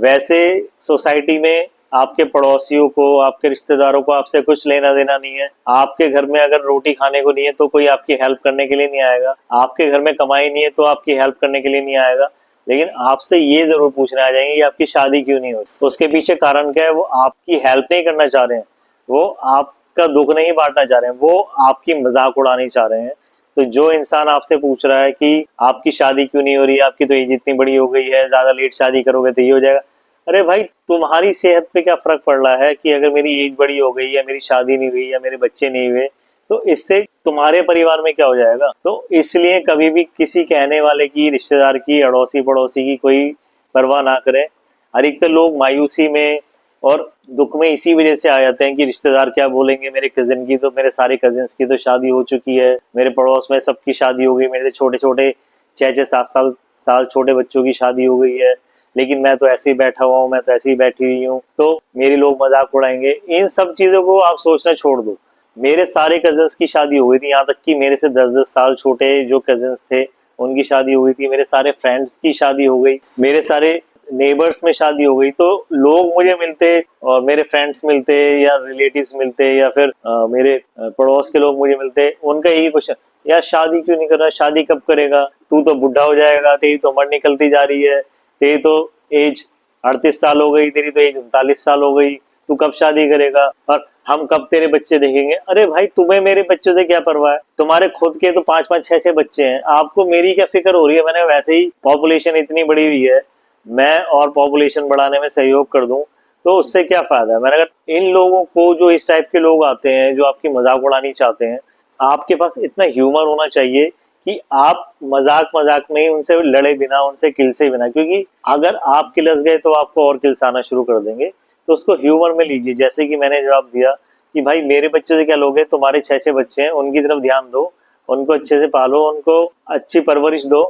वैसे सोसाइटी में आपके पड़ोसियों को, आपके रिश्तेदारों को आपसे कुछ लेना देना नहीं है। आपके घर में अगर रोटी खाने को नहीं है तो कोई आपकी हेल्प करने के लिए नहीं आएगा। आपके घर में कमाई नहीं है तो आपकी हेल्प करने के लिए नहीं आएगा। लेकिन आपसे ये जरूर पूछने आ जाएंगे कि आपकी शादी क्यों नहीं होती। उसके पीछे कारण क्या है? वो आपकी हेल्प नहीं करना चाह रहे हैं, वो आपका दुख नहीं बांटना चाह रहे हैं, वो आपकी मजाक उड़ानी चाह रहे हैं। तो जो इंसान आपसे पूछ रहा है कि आपकी शादी क्यों नहीं हो रही है, आपकी तो एज इतनी बड़ी हो गई है, ज्यादा लेट शादी करोगे तो ये हो जाएगा। अरे भाई, तुम्हारी सेहत पे क्या फर्क पड़ रहा है कि अगर मेरी एज बड़ी हो गई या मेरी शादी नहीं हुई या मेरे बच्चे नहीं हुए, तो इससे तुम्हारे परिवार में क्या हो जाएगा? तो इसलिए कभी भी किसी कहने वाले की, रिश्तेदार की, अड़ोसी पड़ोसी की कोई परवाह ना करें। अधिकतर लोग मायूसी में और दुख में इसी वजह से आ जाते हैं कि रिश्तेदार क्या बोलेंगे, मेरे कजिन की तो, मेरे सारे कजिन्स की तो शादी हो चुकी है, मेरे पड़ोस में सबकी शादी हो गई, मेरे से छोटे छोटे 6-6 7 साल छोटे बच्चों की शादी हो गई है, लेकिन मैं तो ऐसे ही बैठा हुआ हूँ, मैं तो ऐसे ही बैठी हुई हूँ, तो मेरी लोग मजाक उड़ाएंगे। इन सब चीजों को आप सोचना छोड़ दो। मेरे सारे कजिन्स की शादी हो गई थी, यहाँ तक कि मेरे से 10-10 साल छोटे जो कजिन्स थे उनकी शादी हो गई थी, मेरे सारे फ्रेंड्स की शादी हो गई, मेरे सारे नेबर्स में शादी हो गई। तो लोग मुझे मिलते और मेरे फ्रेंड्स मिलते या रिलेटिव्स मिलते या फिर मेरे पड़ोस के लोग मुझे मिलते, उनका यही क्वेश्चन, यार शादी क्यों नहीं कर रहा, शादी कब करेगा, तू तो बुढ़ा हो जाएगा, तेरी तो उम्र निकलती जा रही है, तेरी तो एज 38 साल हो गई, तेरी तो एज 39 साल हो गई, तू कब शादी करेगा और हम कब तेरे बच्चे देखेंगे। अरे भाई, तुम्हें मेरे बच्चों से क्या परवाह है? तुम्हारे खुद के तो 5-5 6-6 बच्चे हैं, आपको मेरी क्या फिक्र हो रही है? मैंने वैसे ही पॉपुलेशन इतनी बड़ी हुई है, मैं और पॉपुलेशन बढ़ाने में सहयोग कर दूं तो उससे क्या फायदा है? मैंने कहा इन लोगों को, जो इस टाइप के लोग आते हैं जो आपकी मजाक उड़ानी चाहते हैं, आपके पास इतना ह्यूमर होना चाहिए कि आप मजाक मजाक में ही उनसे लड़े बिना, उनसे किलसे बिना, क्योंकि अगर आप किलस गए तो आपको और किलसाना शुरू कर देंगे। तो उसको ह्यूमर में लीजिए। जैसे कि मैंने जवाब दिया कि भाई मेरे बच्चों से क्या लोगे, तुम्हारे 6-6 बच्चे हैं, उनकी तरफ ध्यान दो, उनको अच्छे से पालो, उनको अच्छी परवरिश दो,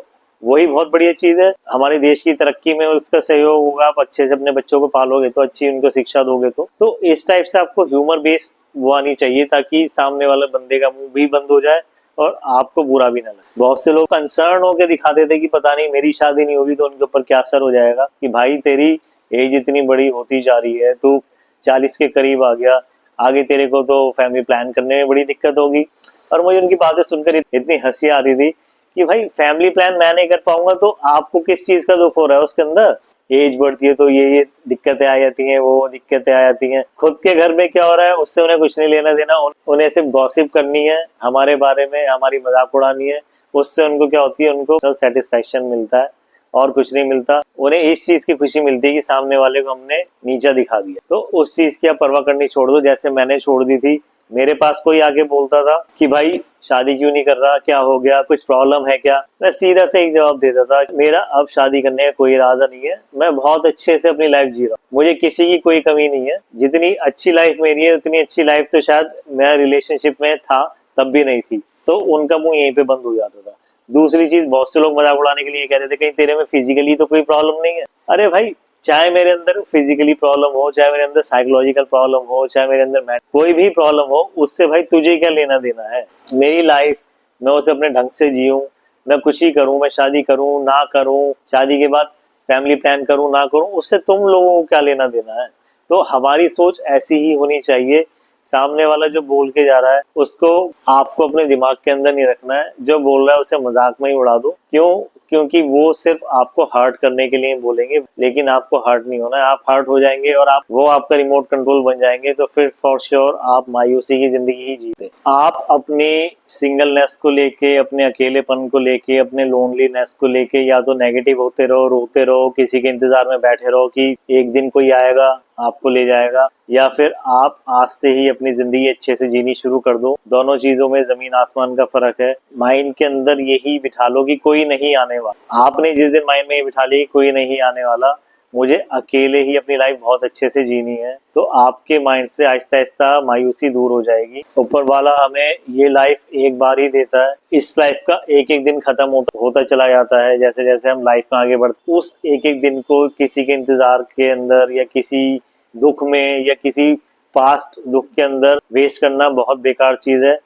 वही बहुत बढ़िया चीज है। हमारे देश की तरक्की में उसका सहयोग होगा। आप अच्छे से अपने बच्चों को पालोगे तो, अच्छी उनको शिक्षा दोगे तो इस टाइप से आपको ह्यूमर बेस वो आनी चाहिए, ताकि सामने वाले बंदे का मुंह भी बंद हो जाए और आपको बुरा भी ना लगे। बहुत से लोग कंसर्न होकर दिखा देते कि पता नहीं मेरी शादी नहीं होगी तो उनके ऊपर क्या असर हो जाएगा, कि भाई तेरी एज इतनी बड़ी होती जा रही है, तू 40 के करीब आ गया, आगे तेरे को तो फैमिली प्लान करने में बड़ी दिक्कत होगी। और मुझे उनकी बातें सुनकर इतनी हंसी आ रही थी कि भाई फैमिली प्लान मैं नहीं कर पाऊंगा तो आपको किस चीज का दुख हो रहा है उसके अंदर? एज बढ़ती है तो ये दिक्कतें आ जाती हैं, वो दिक्कतें आ जाती हैं। खुद के घर में क्या हो रहा है उससे उन्हें कुछ नहीं लेना देना। उन्हें सिर्फ गॉसिप करनी है हमारे बारे में, हमारी मजाक उड़ानी है। उससे उनको क्या होती है, उनको सेटिस्फेक्शन मिलता है और कुछ नहीं मिलता। उन्हें इस चीज की खुशी मिलती है कि सामने वाले को हमने नीचा दिखा दिया। तो उस चीज की आप परवाह करनी छोड़ दो, जैसे मैंने छोड़ दी थी। मेरे पास कोई आके बोलता था कि भाई शादी क्यों नहीं कर रहा, क्या हो गया, कुछ प्रॉब्लम है क्या, मैं सीधा से एक जवाब देता था, मेरा अब शादी करने का कोई इरादा नहीं है, मैं बहुत अच्छे से अपनी लाइफ जी रहा हूँ, मुझे किसी की कोई कमी नहीं है। जितनी अच्छी लाइफ मेरी है उतनी अच्छी लाइफ तो शायद मैं रिलेशनशिप में था तब भी नहीं थी। तो उनका मुंह यहीं पे बंद हो जाता था। दूसरी चीज, बहुत से लोग मजाक उड़ाने के लिए कहते थे कहीं तेरे में फिजिकली तो कोई प्रॉब्लम नहीं है। अरे भाई, चाहे मेरे अंदर फिजिकली प्रॉब्लम हो, चाहे मेरे अंदर साइकोलॉजिकल प्रॉब्लम हो, चाहे मेरे अंदर कोई भी प्रॉब्लम हो, उससे भाई तुझे क्या लेना देना है? मेरी लाइफ मैं उसे अपने ढंग से जीऊं, मैं कुछ ही करूं, मैं शादी करूं ना करूं, शादी के बाद फैमिली प्लान करूं ना करूं, उससे तुम लोगों को क्या लेना देना है? तो हमारी सोच ऐसी ही होनी चाहिए। सामने वाला जो बोल के जा रहा है उसको आपको अपने दिमाग के अंदर नहीं रखना है। जो बोल रहा है उसे मजाक में ही उड़ा दो। क्यों? क्योंकि वो सिर्फ आपको हर्ट करने के लिए बोलेंगे, लेकिन आपको हर्ट नहीं होना है। आप हर्ट हो जाएंगे और वो आपका रिमोट कंट्रोल बन जाएंगे तो फिर फॉर श्योर आप मायूसी की जिंदगी ही जीते। आप अपने सिंगलनेस को लेके, अपने अकेलेपन को लेके, अपने लोनलीनेस को लेके या तो नेगेटिव होते रहो, रोते रहो, किसी के इंतजार में बैठे रहो कि एक दिन कोई आएगा आपको ले जाएगा, या फिर आप आज से ही अपनी जिंदगी अच्छे से जीनी शुरू कर दो। दोनों चीजों में जमीन आसमान का फर्क है। माइंड के अंदर यही बिठा लो कि कोई नहीं आने वाला। आपने जिस दिन माइंड में ये बिठा लिया कि कोई नहीं आने वाला, मुझे अकेले ही अपनी लाइफ बहुत अच्छे से जीनी है, तो आपके माइंड से आहिस्ता आहिस्ता मायूसी दूर हो जाएगी। ऊपर वाला हमें ये लाइफ एक बार ही देता है, इस लाइफ का एक एक दिन खत्म होता चला जाता है। जैसे जैसे हम लाइफ में आगे बढ़ते, उस एक एक दिन को किसी के इंतजार के अंदर या किसी दुख में या किसी पास्ट दुख के अंदर वेस्ट करना बहुत बेकार चीज है।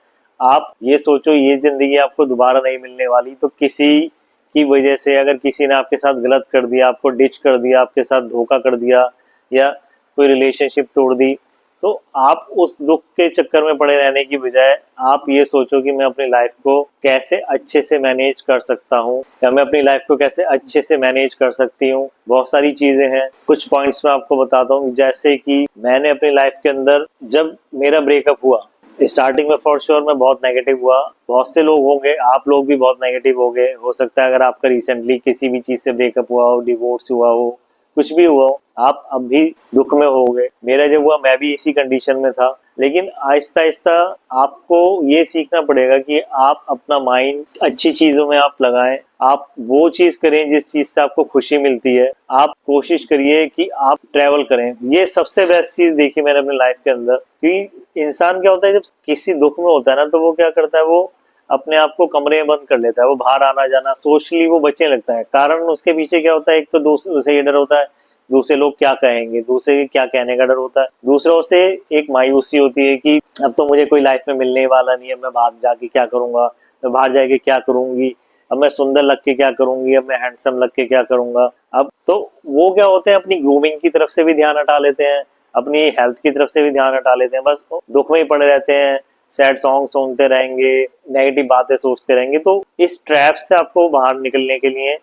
आप ये सोचो ये जिंदगी आपको दोबारा नहीं मिलने वाली, तो किसी की वजह से अगर किसी ने आपके साथ गलत कर दिया, आपको डिच कर दिया, आपके साथ धोखा कर दिया या कोई रिलेशनशिप तोड़ दी, तो आप उस दुख के चक्कर में पड़े रहने की बजाय आप ये सोचो कि मैं अपनी लाइफ को कैसे अच्छे से मैनेज कर सकता हूँ या मैं अपनी लाइफ को कैसे अच्छे से मैनेज कर सकती हूँ। बहुत सारी चीजें हैं, कुछ पॉइंट्स मैं आपको बताता हूँ। जैसे कि मैंने अपनी लाइफ के अंदर जब मेरा ब्रेकअप हुआ, स्टार्टिंग में फॉर श्योर मैं बहुत नेगेटिव हुआ। बहुत से लोग होंगे, आप लोग भी बहुत नेगेटिव हो गए। हो सकता है अगर आपका रिसेंटली किसी भी चीज से ब्रेकअप हुआ हो, डिवोर्स हुआ हो, कुछ भी हुआ हो, आप अब भी दुख में होगे। मेरा जब हुआ मैं भी इसी कंडीशन में था। लेकिन आहिस्ता आहिस्ता आपको ये सीखना पड़ेगा कि आप अपना माइंड अच्छी चीजों में आप लगाएं। आप वो चीज करें जिस चीज से आपको खुशी मिलती है। आप कोशिश करिए कि आप ट्रैवल करें। ये सबसे बेस्ट चीज देखी मैंने अपनी लाइफ के अंदर कि इंसान क्या होता है, जब किसी दुख में होता है ना, तो वो क्या करता है, वो अपने आप को कमरे में बंद कर लेता है। वो बाहर आना जाना सोशली वो बचने लगता है। कारण उसके पीछे क्या होता है, एक तो दूसरे ये डर होता है, दूसरे लोग क्या कहेंगे, दूसरे के क्या कहने का डर होता है। दूसरों से एक मायूसी होती है कि अब तो मुझे कोई लाइफ में मिलने वाला नहीं है, मैं बाहर जाके क्या करूंगा, मैं बाहर जाके क्या करूंगी, अब मैं सुंदर लग के क्या करूंगी, अब मैं हैंडसम लग के क्या करूंगा। अब तो वो क्या होते हैं, अपनी ग्रूमिंग की तरफ से भी ध्यान हटा लेते हैं, अपनी हेल्थ की तरफ से भी ध्यान हटा लेते हैं। बस दुख में ही पड़े रहते हैं, सैड सॉन्ग सुनते रहेंगे, नेगेटिव बातें सोचते रहेंगे। तो इस ट्रैप से आपको बाहर निकलने के लिए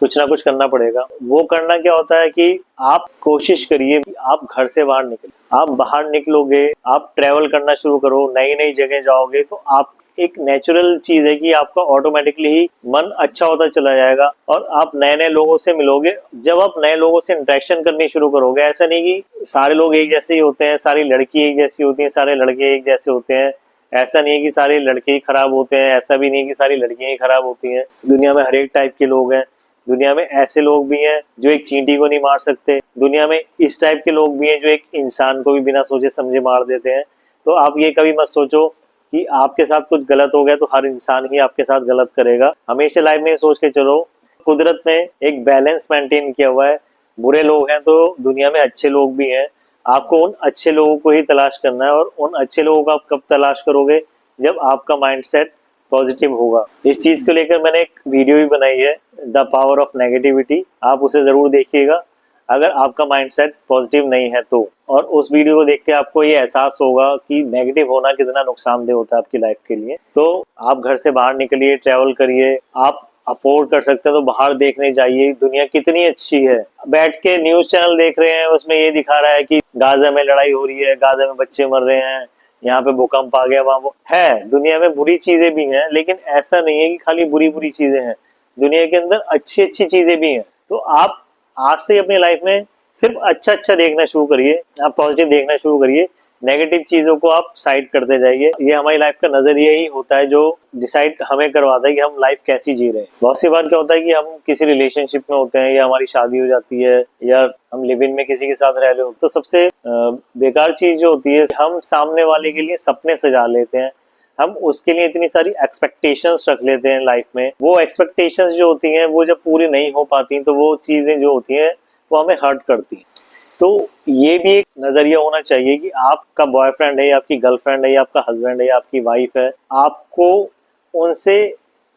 कुछ ना कुछ करना पड़ेगा। वो करना क्या होता है कि आप कोशिश करिए कि आप घर से बाहर निकले। आप बाहर निकलोगे, आप ट्रैवल करना शुरू करो, नई नई जगह जाओगे, तो आप एक नेचुरल चीज है कि आपका ऑटोमेटिकली ही मन अच्छा होता चला जाएगा और आप नए नए लोगों से मिलोगे। जब आप नए लोगों से इंटरेक्शन करनी शुरू करोगे, ऐसा नहीं कि सारे लोग एक जैसे ही होते हैं, सारी लड़की एक जैसी होती हैं, सारे लड़के एक जैसे होते हैं। ऐसा नहीं है कि सारे लड़के ही खराब होते हैं, ऐसा भी नहीं है कि सारी लड़कियां ही खराब होती हैं। दुनिया में हर एक टाइप के लोग हैं। दुनिया में ऐसे लोग भी हैं जो एक चींटी को नहीं मार सकते। दुनिया में इस टाइप के लोग भी हैं जो एक इंसान को भी बिना सोचे समझे मार देते हैं। तो आप ये कभी मत सोचो कि आपके साथ कुछ गलत हो गया तो हर इंसान ही आपके साथ गलत करेगा। हमेशा लाइफ में सोच के चलो, कुदरत ने एक बैलेंस मेंटेन किया हुआ है। बुरे लोग हैं तो दुनिया में अच्छे लोग भी हैं। आपको उन अच्छे लोगों को ही तलाश करना है। और उन अच्छे लोगों को आप कब तलाश करोगे, जब आपका माइंडसेट पॉजिटिव होगा। इस चीज को लेकर मैंने एक वीडियो भी बनाई है, द पावर ऑफ नेगेटिविटी। आप उसे जरूर देखिएगा अगर आपका माइंडसेट पॉजिटिव नहीं है तो। और उस वीडियो को देख के आपको ये एहसास होगा कि नेगेटिव होना कितना नुकसानदेह होता है आपकी लाइफ के लिए। तो आप घर से बाहर निकलिए, ट्रैवल करिए। आप अफोर्ड कर सकते हैं तो बाहर देखने जाइए, दुनिया कितनी अच्छी है। बैठ के न्यूज चैनल देख रहे हैं, उसमें ये दिखा रहा है कि गाजा में लड़ाई हो रही है, गाजा में बच्चे मर रहे हैं, यहाँ पे भूकंप आ गया, वहां वो है। दुनिया में बुरी चीजें भी हैं, लेकिन ऐसा नहीं है कि खाली बुरी बुरी चीजें हैं। दुनिया के अंदर अच्छी अच्छी चीजें भी हैं। तो आप आज से अपनी लाइफ में सिर्फ अच्छा अच्छा देखना शुरू करिए, आप पॉजिटिव देखना शुरू करिए। नेगेटिव चीजों को आप साइड करते जाइए। ये हमारी लाइफ का नजरिया ही होता है जो डिसाइड हमें करवाता है कि हम लाइफ कैसी जी रहे हैं। बहुत सी बार क्या होता है कि हम किसी रिलेशनशिप में होते हैं या हमारी शादी हो जाती है या हम लिव इन में किसी के साथ रह रहे हो, तो सबसे बेकार चीज जो होती है, हम सामने वाले के लिए सपने सजा लेते हैं। हम उसके लिए इतनी सारी एक्सपेक्टेशंस रख लेते हैं लाइफ में। वो एक्सपेक्टेशंस जो होती हैं वो जब पूरी नहीं हो पाती तो वो चीजें जो होती हैं वो हमें हर्ट करती हैं। तो ये भी एक नजरिया होना चाहिए कि आपका बॉयफ्रेंड है या आपकी गर्लफ्रेंड है या आपका हस्बैंड है या आपकी वाइफ है, आपको उनसे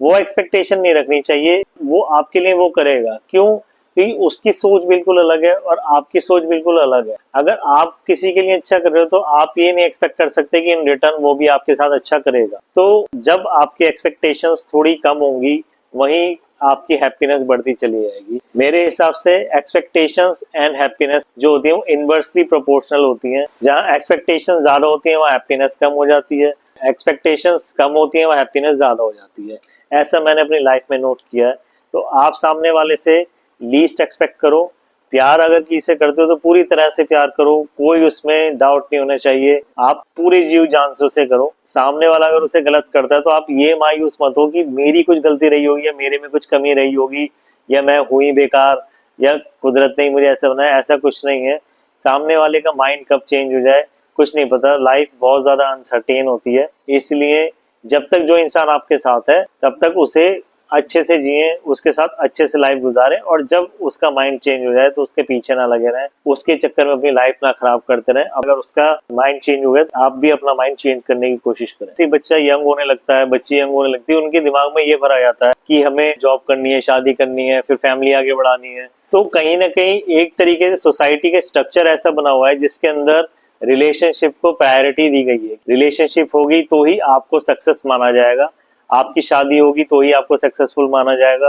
वो एक्सपेक्टेशन नहीं रखनी चाहिए वो आपके लिए वो करेगा। क्यों? क्योंकि उसकी सोच बिल्कुल अलग है और आपकी सोच बिल्कुल अलग है। अगर आप किसी के लिए अच्छा कर रहे हो तो आप ये नहीं एक्सपेक्ट कर सकते कि इन रिटर्न वो भी आपके साथ अच्छा करेगा। तो जब आपकी एक्सपेक्टेशंस थोड़ी कम होंगी, वहीं आपकी हैप्पीनेस बढ़ती चली जाएगी। मेरे हिसाब से एक्सपेक्टेशंस एंड हैप्पीनेस जो होती है वो इनवर्सली प्रोपोर्शनल होती हैं। जहाँ एक्सपेक्टेशंस ज्यादा होती है वहाँ हैप्पीनेस कम हो जाती है, एक्सपेक्टेशंस कम होती है वहाँ हैप्पीनेस ज्यादा हो जाती है। ऐसा मैंने अपनी लाइफ में नोट किया है। तो आप सामने वाले से लीस्ट एक्सपेक्ट करो। प्यार अगर किसी से करते हो तो पूरी तरह से प्यार करो, कोई उसमें डाउट नहीं होना चाहिए। आप पूरे जीव जान से उसे करो। सामने वाला अगर उसे गलत करता है तो आप ये मायूस मत हो कि मेरी कुछ गलती रही होगी या मेरे में कुछ कमी रही होगी या मैं हुई बेकार या कुदरत ने मुझे ऐसा बनाया। ऐसा कुछ नहीं है। सामने वाले का माइंड कब चेंज हो जाए कुछ नहीं पता। लाइफ बहुत ज्यादा अनसर्टेन होती है, इसलिए जब तक जो इंसान आपके साथ है तब तक उसे अच्छे से जिए, उसके साथ अच्छे से लाइफ गुजारें, और जब उसका माइंड चेंज हो जाए तो उसके पीछे ना लगे रहें, उसके चक्कर में अपनी लाइफ ना खराब करते रहें। अगर उसका माइंड चेंज हो गया तो आप भी अपना माइंड चेंज करने की कोशिश करें। जैसे बच्चा यंग होने लगता है, बच्ची यंग होने लगती है, उनके दिमाग में ये भरा जाता है कि हमें जॉब करनी है, शादी करनी है, फिर फैमिली आगे बढ़ानी है। तो कहीं ना कहीं एक तरीके से सोसाइटी का स्ट्रक्चर ऐसा बना हुआ है जिसके अंदर रिलेशनशिप को प्रायोरिटी दी गई है। रिलेशनशिप होगी तो ही आपको सक्सेस माना जाएगा, आपकी शादी होगी तो ही आपको सक्सेसफुल माना जाएगा,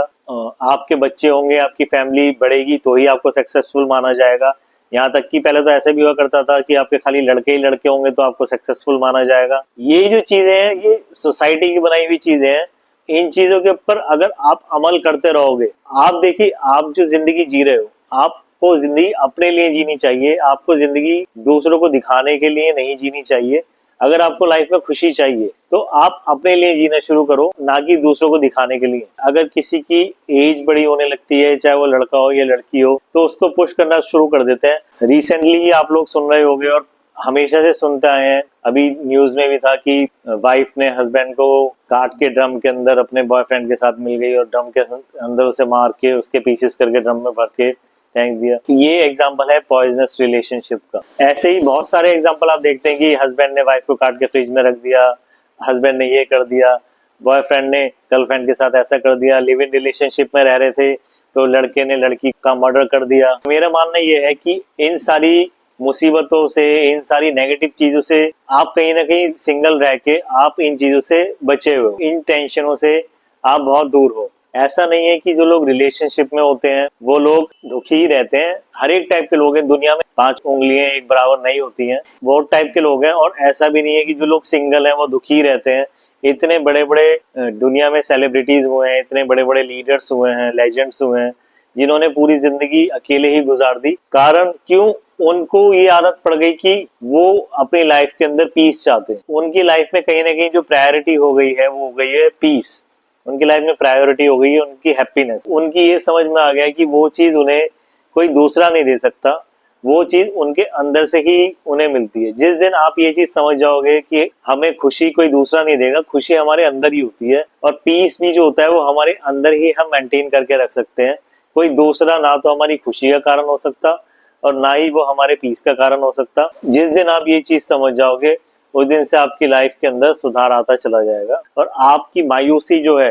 आपके बच्चे होंगे, आपकी फैमिली बढ़ेगी तो ही आपको सक्सेसफुल माना जाएगा। यहाँ तक कि पहले तो ऐसा भी हुआ करता था कि आपके खाली लड़के ही लड़के होंगे तो आपको सक्सेसफुल माना जाएगा। ये जो चीजें हैं ये सोसाइटी की बनाई हुई चीजें हैं। इन चीजों के ऊपर अगर आप अमल करते रहोगे, आप देखिए आप जो जिंदगी जी रहे हो, आपको जिंदगी अपने लिए जीनी चाहिए, आपको जिंदगी दूसरों को दिखाने के लिए नहीं जीनी चाहिए। अगर आपको लाइफ में खुशी चाहिए तो आप अपने लिए जीना शुरू करो, ना कि दूसरों को दिखाने के लिए। अगर किसी की एज बड़ी होने लगती है, चाहे वो लड़का हो या लड़की हो, तो उसको पुश करना शुरू कर देते हैं। रिसेंटली आप लोग सुन रहे होंगे और हमेशा से सुनते आए हैं, अभी न्यूज में भी था कि वाइफ ने हस्बैंड को काट के ड्रम के अंदर अपने बॉयफ्रेंड के साथ मिल गई और ड्रम के अंदर उसे मार के उसके पीसेस करके ड्रम में भर के फेंक दिया। ये एग्जांपल है पॉइजनस रिलेशनशिप का। ऐसे ही बहुत सारे एग्जांपल आप देखते हैं कि हस्बैंड ने वाइफ को काट के फ्रिज में रख दिया, हस्बैंड ने ये कर दिया, बॉयफ्रेंड ने गर्लफ्रेंड के साथ ऐसा कर दिया, लिव इन रिलेशनशिप में रह रहे थे तो लड़के ने लड़की का मर्डर कर दिया। मेरा मानना ये है कि इन सारी मुसीबतों से, इन सारी नेगेटिव चीजों से आप कहीं ना कहीं सिंगल रह के आप इन चीजों से बचे हो, इन टेंशनों से आप बहुत दूर हो। ऐसा नहीं है कि जो लोग रिलेशनशिप में होते हैं वो लोग दुखी ही रहते हैं। हर एक टाइप के लोग हैं दुनिया में, 5 उंगलियां एक बराबर नहीं होती हैं, बहुत टाइप के लोग हैं। और ऐसा भी नहीं है कि जो लोग सिंगल हैं वो दुखी रहते हैं। इतने बड़े बड़े दुनिया में सेलिब्रिटीज हुए हैं, इतने बड़े बड़े लीडर्स हुए हैं, लेजेंड्स हुए हैं, जिन्होंने पूरी जिंदगी अकेले ही गुजार दी। कारण क्यों? उनको ये आदत पड़ गई कि वो अपनी लाइफ के अंदर पीस चाहते हैं। उनकी लाइफ में कहीं ना कहीं जो प्रायोरिटी हो गई है वो हो गई है पीस। उनकी लाइफ में प्रायोरिटी हो गई है उनकी हैप्पीनेस। उनकी ये समझ में आ गया कि वो चीज उन्हें कोई दूसरा नहीं दे सकता, वो चीज उनके अंदर से ही उन्हें मिलती है। जिस दिन आप ये चीज समझ जाओगे कि हमें खुशी कोई दूसरा नहीं देगा, खुशी हमारे अंदर ही होती है, और पीस भी जो होता है वो हमारे अंदर ही हम मेंटेन करके रख सकते हैं। कोई दूसरा ना तो हमारी खुशी का कारण हो सकता और ना ही वो हमारे पीस का कारण हो सकता। जिस दिन आप ये चीज समझ जाओगे उस दिन से आपकी लाइफ के अंदर सुधार आता चला जाएगा। और आपकी मायूसी जो है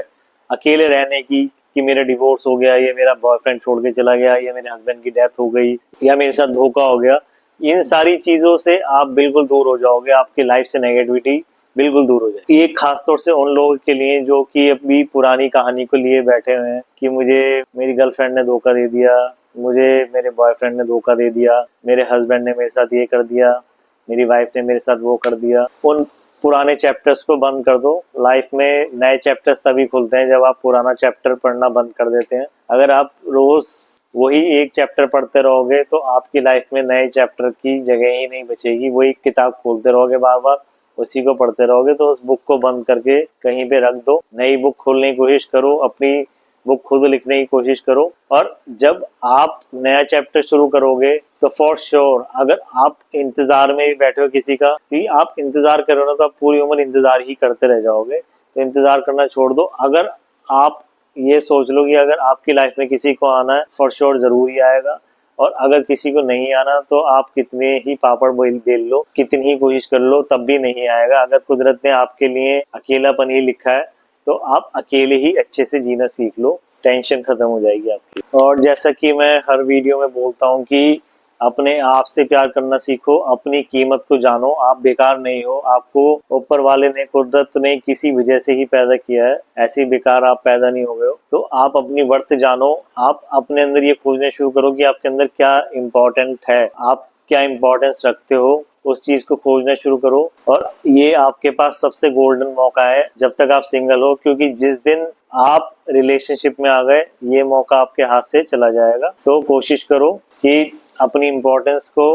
अकेले रहने की कि मेरा डिवोर्स हो गया, या मेरा बॉयफ्रेंड छोड़ के चला गया, या मेरे हस्बैंड की डेथ हो गई, या मेरे साथ धोखा हो गया, इन सारी चीजों से आप बिल्कुल दूर हो जाओगे। आपकी लाइफ से नेगेटिविटी बिल्कुल दूर हो जाएगी। ये खासतौर से उन लोगों के लिए जो कि अभी पुरानी कहानी को लिए बैठे हुए हैं कि मुझे मेरी गर्लफ्रेंड ने धोखा दे दिया, मुझे मेरे बॉयफ्रेंड ने धोखा दे दिया, मेरे हस्बैंड ने मेरे साथ ये कर दिया, मेरी वाइफ ने मेरे साथ वो कर दिया। उन पुराने चैप्टर्स को बंद कर दो। लाइफ में नए चैप्टर्स तभी खुलते हैं जब आप पुराना चैप्टर पढ़ना बंद कर देते हैं। अगर आप रोज वही एक चैप्टर पढ़ते रहोगे तो आपकी लाइफ में नए चैप्टर की जगह ही नहीं बचेगी। वही किताब खोलते रहोगे, बार बार उसी को पढ़ते रहोगे। तो उस बुक को बंद करके कहीं पे रख दो, नई बुक खोलने की कोशिश करो, अपनी बुक खुद लिखने की कोशिश करो। और जब आप नया चैप्टर शुरू करोगे तो फॉर श्योर अगर आप इंतजार में भी बैठे हो किसी का, कि आप इंतजार कर रहे हो ना, तो आप पूरी उम्र इंतजार ही करते रह जाओगे। तो इंतजार करना छोड़ दो। अगर आप ये सोच लो कि अगर आपकी लाइफ में किसी को आना है, फॉर श्योर जरूर ही आएगा। और अगर किसी को नहीं आना तो आप कितने ही पापड़ बेल लो, कितनी ही कोशिश कर लो, तब भी नहीं आएगा। अगर कुदरत ने आपके लिए अकेलापन ही लिखा है तो आप अकेले ही अच्छे से जीना सीख लो, टेंशन खत्म हो जाएगी आपकी। और जैसा कि मैं हर वीडियो में बोलता हूँ कि अपने आप से प्यार करना सीखो, अपनी कीमत को जानो। आप बेकार नहीं हो, आपको ऊपर वाले ने, कुदरत ने किसी वजह से ही पैदा किया है, ऐसे बेकार आप पैदा नहीं हो गए हो। तो आप अपनी वर्थ जानो, आप अपने अंदर ये खोजने शुरू करो कि आपके अंदर क्या इम्पोर्टेंट है, आप क्या इम्पोर्टेंस रखते हो, उस चीज को खोजना शुरू करो। और ये आपके पास सबसे गोल्डन मौका है जब तक आप सिंगल हो, क्योंकि जिस दिन आप रिलेशनशिप में आ गए ये मौका आपके हाथ से चला जाएगा। तो कोशिश करो कि अपनी इम्पोर्टेंस को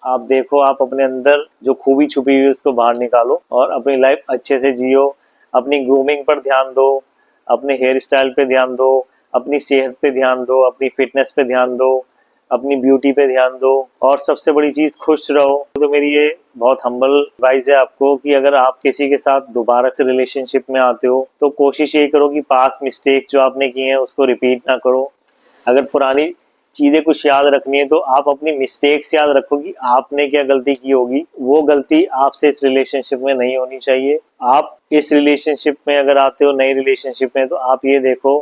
आप देखो, आप अपने अंदर जो खूबी छुपी हुई है उसको बाहर निकालो और अपनी लाइफ अच्छे से जियो। अपनी ग्रूमिंग पर ध्यान दो, अपने हेयर स्टाइल पे ध्यान दो, अपनी सेहत पे ध्यान दो, अपनी फिटनेस पे ध्यान दो, अपनी ब्यूटी पे ध्यान दो और सबसे बड़ी चीज खुश रहो। तो मेरी ये बहुत हम्बल एडवाइस है आपको कि अगर आप किसी के साथ दोबारा से रिलेशनशिप में आते हो तो कोशिश ये करो कि पास्ट मिस्टेक जो आपने की हैं उसको रिपीट ना करो। अगर पुरानी चीजें कुछ याद रखनी है तो आप अपनी मिस्टेक्स याद रखो कि आपने क्या गलती की होगी, वो गलती आपसे इस रिलेशनशिप में नहीं होनी चाहिए। आप इस रिलेशनशिप में अगर आते हो, नई रिलेशनशिप में, तो आप ये देखो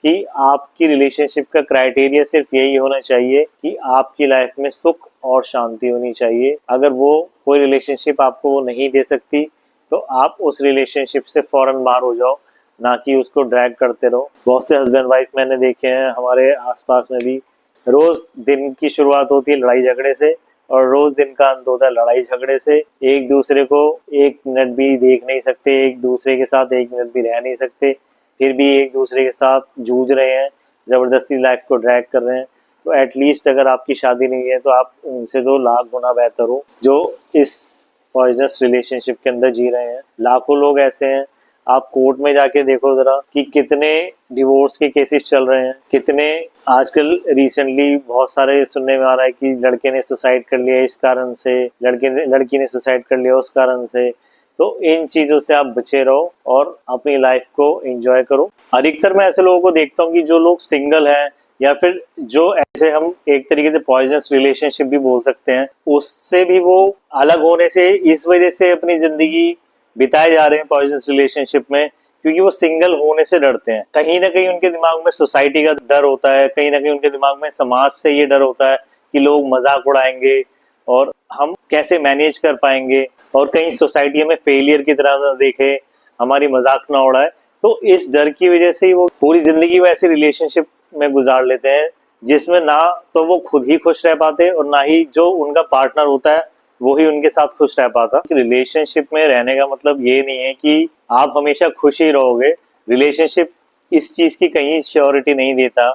कि आपकी रिलेशनशिप का क्राइटेरिया सिर्फ यही होना चाहिए कि आपकी लाइफ में सुख और शांति होनी चाहिए। अगर वो कोई रिलेशनशिप आपको वो नहीं दे सकती तो आप उस रिलेशनशिप से फौरन बाहर हो जाओ, ना कि उसको ड्रैग करते रहो। बहुत से हस्बैंड वाइफ मैंने देखे हैं हमारे आसपास में भी, रोज दिन की शुरुआत होती है लड़ाई झगड़े से और रोज दिन का अंत होता है लड़ाई झगड़े से। एक दूसरे को एक मिनट भी देख नहीं सकते, एक दूसरे के साथ एक मिनट भी रह नहीं सकते, फिर भी एक दूसरे के साथ जूझ रहे हैं, जबरदस्ती लाइफ को ड्रैग कर रहे हैं। तो एटलीस्ट अगर आपकी शादी नहीं है तो आप उनसे तो लाख गुना बेहतर हो जो इस पॉइजनस रिलेशनशिप के अंदर जी रहे हैं। लाखों लोग ऐसे हैं, आप कोर्ट में जाके देखो जरा कि कितने डिवोर्स के केसेस चल रहे हैं, कितने आजकल रिसेंटली बहुत सारे सुनने में आ रहा है कि लड़के ने सुसाइड कर लिया इस कारण से, लड़की ने सुसाइड कर लिया उस कारण से। तो इन चीजों से आप बचे रहो और अपनी लाइफ को एंजॉय करो। अधिकतर मैं ऐसे लोगों को देखता हूँ कि जो लोग सिंगल हैं या फिर जो ऐसे हम एक तरीके से पॉइजनस रिलेशनशिप भी बोल सकते हैं, उससे भी वो अलग होने से इस वजह से अपनी जिंदगी बिताए जा रहे हैं पॉइजनस रिलेशनशिप में, क्योंकि वो सिंगल होने से डरते हैं। कहीं ना कहीं उनके दिमाग में सोसाइटी का डर होता है, कहीं ना कहीं उनके दिमाग में समाज से ये डर होता है कि लोग मजाक उड़ाएंगे और हम कैसे मैनेज कर पाएंगे, और कहीं सोसाइटी हमें फेलियर की तरह ना देखे, हमारी मजाक ना उड़ाए। तो इस डर की वजह से ही वो पूरी जिंदगी वैसे रिलेशनशिप में गुजार लेते हैं जिसमें ना तो वो खुद ही खुश रह पाते और ना ही जो उनका पार्टनर होता है वो ही उनके साथ खुश रह पाता। रिलेशनशिप में रहने का मतलब ये नहीं है कि आप हमेशा खुश ही रहोगे। रिलेशनशिप इस चीज की कहीं श्योरिटी नहीं देता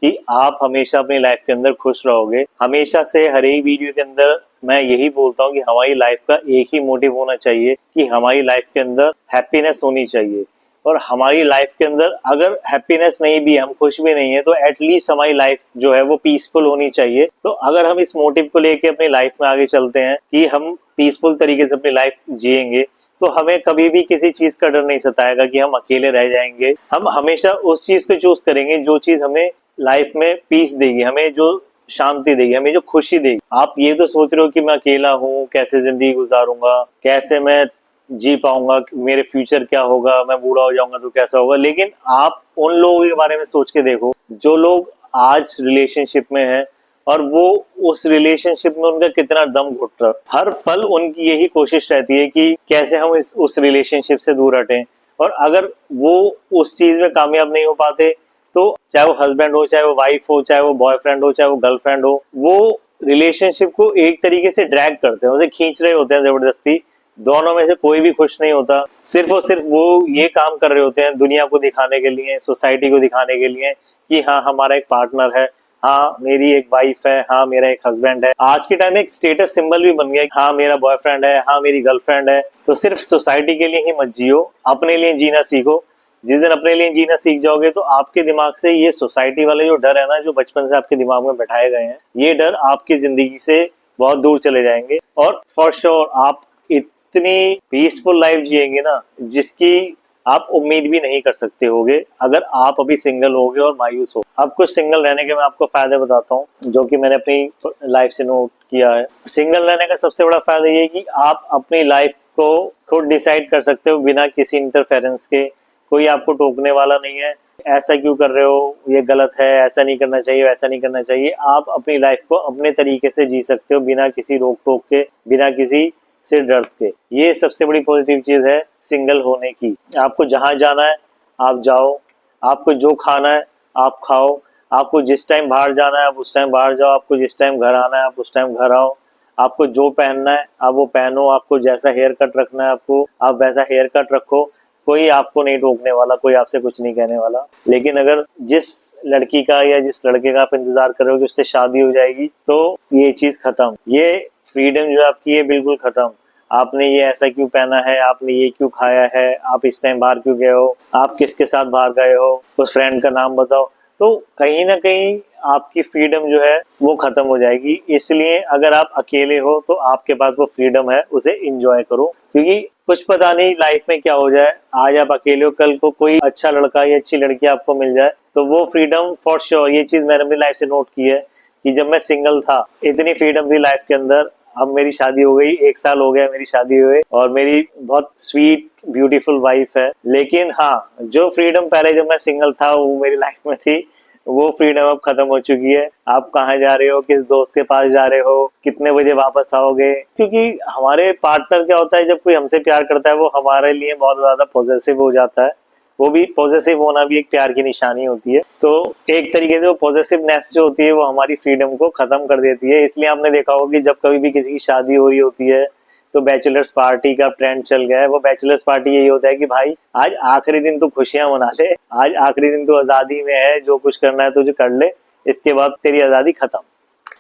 कि आप हमेशा अपनी लाइफ के अंदर खुश रहोगे। हमेशा से हर एक वीडियो के अंदर मैं यही बोलता हूँ कि हमारी लाइफ का एक ही मोटिव होना चाहिए कि हमारी लाइफ के अंदर हैप्पीनेस होनी चाहिए। और हमारी लाइफ के अंदर अगर हैप्पीनेस नहीं भी, हम खुश भी नहीं है, तो एटलीस्ट हमारी लाइफ जो है वो पीसफुल होनी चाहिए। तो अगर हम इस मोटिव को लेके अपनी लाइफ में आगे चलते हैं कि हम पीसफुल तरीके से अपनी लाइफ जिएंगे, तो हमें कभी भी किसी चीज का डर नहीं सताएगा कि हम अकेले रह जाएंगे। हम हमेशा उस चीज को चूज करेंगे जो चीज हमें लाइफ में पीस देगी, हमें जो शांति देगी, हमें जो खुशी देगी। आप ये तो सोच रहे हो कि मैं अकेला हूँ, कैसे जिंदगी गुजारूंगा, कैसे मैं जी पाऊंगा, मेरे फ्यूचर क्या होगा, मैं बूढ़ा हो जाऊंगा तो कैसा होगा। लेकिन आप उन लोगों के बारे में सोच के देखो जो लोग आज रिलेशनशिप में हैं और वो उस रिलेशनशिप में उनका कितना दम घुट रहा, हर पल उनकी यही कोशिश रहती है कि कैसे हम उस रिलेशनशिप से दूर हटें। और अगर वो उस चीज में कामयाब नहीं हो पाते तो चाहे वो हस्बैंड हो, चाहे वो वाइफ हो, चाहे वो बॉयफ्रेंड हो, चाहे वो गर्लफ्रेंड हो, वो रिलेशनशिप को एक तरीके से ड्रैग करते हैं, उसे खींच रहे होते हैं जबरदस्ती। दोनों में से कोई भी खुश नहीं होता, सिर्फ और सिर्फ वो ये काम कर रहे होते हैं दुनिया को दिखाने के लिए, सोसाइटी को दिखाने के लिए कि हाँ हमारा एक पार्टनर है, हाँ मेरी एक वाइफ है, हाँ मेरा एक हस्बैंड है। आज के टाइम में एक स्टेटस सिंबल भी बन गया, हाँ मेरा बॉयफ्रेंड है, हाँ मेरी गर्लफ्रेंड है। तो सिर्फ सोसाइटी के लिए ही मत जियो, अपने लिए जीना सीखो। जिस दिन अपने लिए जीना सीख जाओगे तो आपके दिमाग से ये सोसाइटी वाले जो डर है ना, जो बचपन से आपके दिमाग में बैठाए गए हैं, ये डर आपकी जिंदगी से बहुत दूर चले जाएंगे। और फॉर श्योर आप इतनी पीसफुल लाइफ जिएंगे ना जिसकी आप उम्मीद भी नहीं कर सकते होगे अगर आप अभी सिंगल होगे और मायूस हो। अब कुछ सिंगल रहने के मैं आपको फायदे बताता हूँ जो कि मैंने अपनी लाइफ से नोट किया है। सिंगल रहने का सबसे बड़ा फायदा ये है कि आप अपनी लाइफ को खुद डिसाइड कर सकते हो बिना किसी इंटरफेरेंस के। कोई आपको टोकने वाला नहीं है, ऐसा क्यों कर रहे हो, ये गलत है, ऐसा नहीं करना चाहिए, वैसा नहीं करना चाहिए। आप अपनी लाइफ को अपने तरीके से जी सकते हो बिना किसी रोक टोक के, बिना किसी से डर के। ये सबसे बड़ी पॉजिटिव चीज है सिंगल होने की। आपको जहां जाना है आप जाओ, आपको जो खाना है आप खाओ, आपको जिस टाइम बाहर जाना है आप उस टाइम बाहर जाओ, आपको जिस टाइम घर आना है आप उस टाइम घर आओ, आपको जो पहनना है आप वो पहनो, आपको जैसा हेयर कट रखना है आपको आप वैसा हेयर कट रखो। कोई आपको नहीं टोकने वाला, कोई आपसे कुछ नहीं कहने वाला। लेकिन अगर जिस लड़की का या जिस लड़के का आप इंतजार कर रहे हो कि उससे शादी हो जाएगी तो ये चीज खत्म, ये फ्रीडम जो आपकी है बिल्कुल खत्म। आपने ये ऐसा क्यों पहना है, आपने ये क्यों खाया है, आप इस टाइम बाहर क्यों गए हो, आप किसके साथ बाहर गए हो, उस फ्रेंड का नाम बताओ, तो कहीं ना कहीं आपकी फ्रीडम जो है वो खत्म हो जाएगी। इसलिए अगर आप अकेले हो तो आपके पास वो फ्रीडम है, उसे एंजॉय करो, क्योंकि कुछ पता नहीं लाइफ में क्या हो जाए। आज आप अकेले हो, कल को कोई अच्छा लड़का या अच्छी लड़की आपको मिल जाए तो वो फ्रीडम फॉर श्योर, ये चीज मैंने अपनी लाइफ से नोट की है कि जब मैं सिंगल था इतनी फ्रीडम थी लाइफ के अंदर। अब मेरी शादी हो गई, 1 साल हो गया मेरी शादी हुए, और मेरी बहुत स्वीट ब्यूटीफुल वाइफ है। लेकिन हाँ, जो फ्रीडम पहले जब मैं सिंगल था वो मेरी लाइफ में थी, वो फ्रीडम अब खत्म हो चुकी है। आप कहाँ जा रहे हो, किस दोस्त के पास जा रहे हो, कितने बजे वापस आओगे, क्योंकि हमारे पार्टनर क्या होता है, जब कोई हमसे प्यार करता है वो हमारे लिए बहुत ज्यादा पॉजेसिव हो जाता है। वो भी पॉजेसिव होना भी एक प्यार की निशानी होती है। तो एक तरीके से वो पॉजेसिवनेस जो होती है वो हमारी फ्रीडम को खत्म कर देती है। इसलिए आपने देखा होगा कि जब कभी भी किसी की शादी हो रही होती है तो बैचलर्स पार्टी का ट्रेंड चल गया है। वो बैचलर्स पार्टी यही होता है कि भाई आज आखिरी दिन तो खुशियां मना ले, आज आखिरी दिन तो आजादी में है, जो कुछ करना है तुझे कर ले, इसके बाद तेरी आजादी खत्म।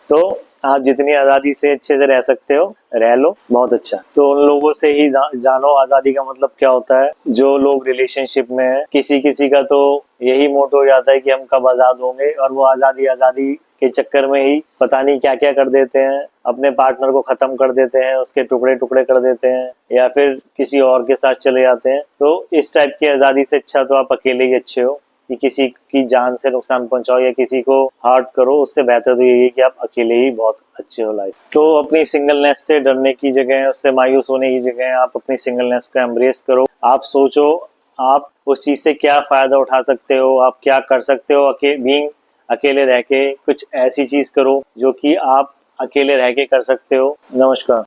तो आप जितनी आजादी से अच्छे से रह सकते हो रह लो, बहुत अच्छा। तो उन लोगों से ही जानो आजादी का मतलब क्या होता है। जो लोग रिलेशनशिप में है, किसी किसी का तो यही मोटो हो जाता है कि हम कब आजाद होंगे, और वो आजादी आजादी के चक्कर में ही पता नहीं क्या क्या कर देते हैं, अपने पार्टनर को खत्म कर देते हैं, उसके टुकड़े टुकड़े कर देते हैं, या फिर किसी और के साथ चले जाते हैं। तो इस टाइप की आजादी से अच्छा तो आप अकेले ही अच्छे हो, कि किसी की जान से नुकसान पहुंचाओ या किसी को हर्ट करो, उससे बेहतर तो यही है कि आप अकेले ही बहुत अच्छे हो लाइफ। तो अपनी सिंगलनेस से डरने की जगह, उससे मायूस होने की जगह आप अपनी सिंगलनेस को एम्ब्रेस करो। आप सोचो आप उस चीज से क्या फायदा उठा सकते हो, आप क्या कर सकते हो। बीइंग अकेले रह के कुछ ऐसी चीज करो जो कि आप अकेले रह के कर सकते हो। नमस्कार।